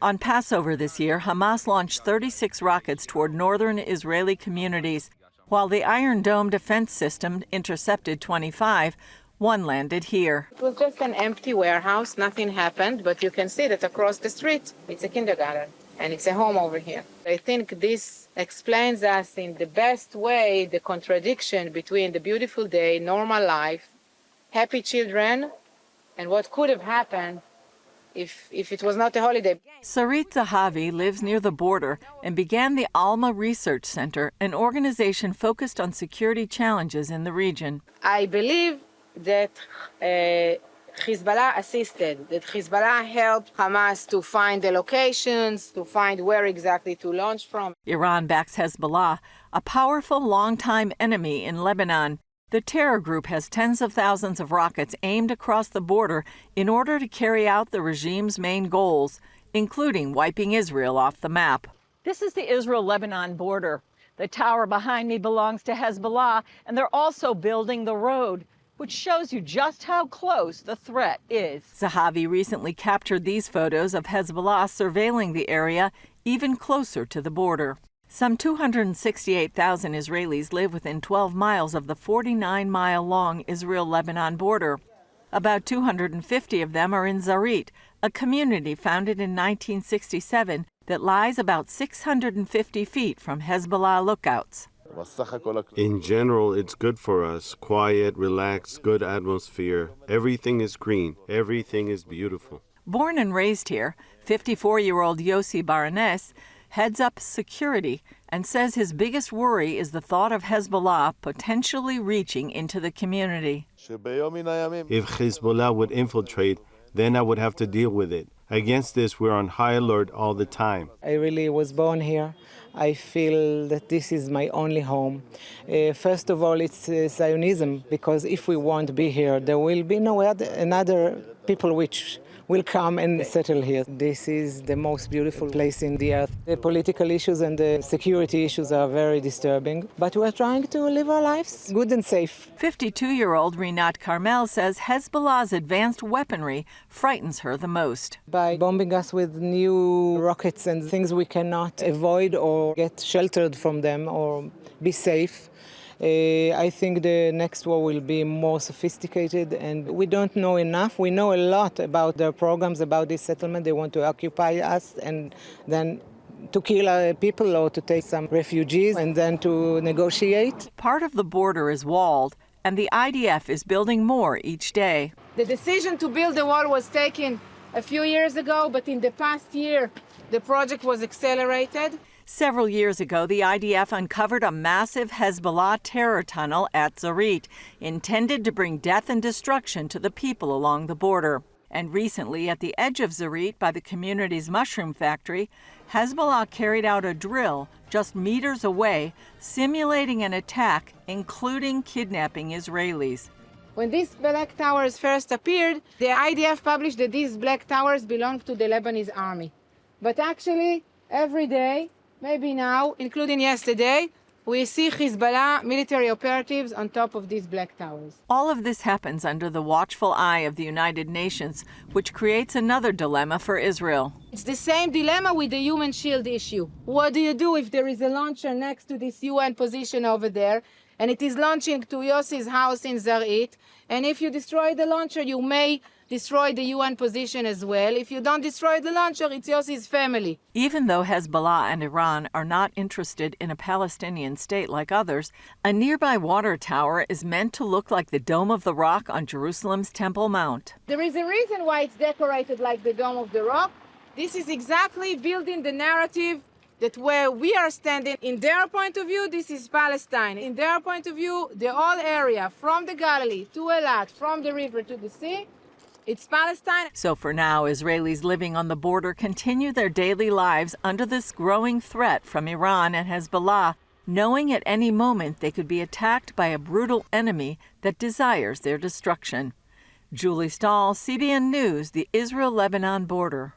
On Passover this year, Hamas launched 36 rockets toward northern Israeli communities, while the Iron Dome defense system intercepted 25. One landed here. It was just an empty warehouse. Nothing happened, but you can see that across the street, it's a kindergarten, and it's a home over here. I think this explains us in the best way the contradiction between the beautiful day, normal life, happy children, and what could have happened if it was not a holiday. Sarit Zehavi lives near the border and began the Alma Research Center, an organization focused on security challenges in the region. I believe that Hezbollah assisted, that Hezbollah helped Hamas to find the locations, to find where exactly to launch from. Iran-backed Hezbollah, a powerful longtime enemy in Lebanon. The terror group has tens of thousands of rockets aimed across the border in order to carry out the regime's main goals, including wiping Israel off the map. This is the Israel-Lebanon border. The tower behind me belongs to Hezbollah, and they're also building the road, which shows you just how close the threat is. Zehavi recently captured these photos of Hezbollah surveilling the area even closer to the border. Some 268,000 Israelis live within 12 miles of the 49-mile-long Israel-Lebanon border. About 250 of them are in ZAR'IT, a community founded in 1967 that lies about 650 feet from Hezbollah lookouts. In general, it's good for us. Quiet, relaxed, good atmosphere. Everything is green. Everything is beautiful. Born and raised here, 54-year-old Yossi Baranes heads up security and says his biggest worry is the thought of Hezbollah potentially reaching into the community. If Hezbollah would infiltrate, then I would have to deal with it. Against this, we're on high alert all the time. I really was born here. I feel that this is my only home. First of all, it's Zionism, because if we won't be here, there will be another people which will come and settle here. This is the most beautiful place in the earth. The political issues and the security issues are very disturbing, but we're trying to live our lives good and safe. 52-year-old Rinat Carmel says Hezbollah's advanced weaponry frightens her the most. By bombing us with new rockets and things we cannot avoid or get sheltered from them or be safe, I think the next war will be more sophisticated, and we don't know enough. We know a lot about their programs, about this settlement. They want to occupy us and then to kill our people or to take some refugees and then to negotiate. Part of the border is walled, and the IDF is building more each day. The decision to build the wall was taken a few years ago, but in the past year, the project was accelerated. Several years ago, the IDF uncovered a massive Hezbollah terror tunnel at ZAR'IT, intended to bring death and destruction to the people along the border. And recently, at the edge of ZAR'IT by the community's mushroom factory, Hezbollah carried out a drill just meters away, simulating an attack, including kidnapping Israelis. When these black towers first appeared, the IDF published that these black towers belong to the Lebanese army. But actually, every day, maybe now, including yesterday, we see Hezbollah military operatives on top of these black towers. All of this happens under the watchful eye of the United Nations, which creates another dilemma for Israel. It's the same dilemma with the human shield issue. What do you do if there is a launcher next to this UN position over there, and it is launching to Yossi's house in ZAR'IT, and if you destroy the launcher, you may destroy the UN position as well. If you don't destroy the launcher, it's Yossi's family. Even though Hezbollah and Iran are not interested in a Palestinian state like others, a nearby water tower is meant to look like the Dome of the Rock on Jerusalem's Temple Mount. There is a reason why it's decorated like the Dome of the Rock. This is exactly building the narrative that where we are standing, in their point of view, this is Palestine. In their point of view, the whole area from the Galilee to Eilat, from the river to the sea, it's Palestine. So for now, Israelis living on the border continue their daily lives under this growing threat from Iran and Hezbollah, knowing at any moment they could be attacked by a brutal enemy that desires their destruction. Julie Stahl, CBN News, the Israel-Lebanon border.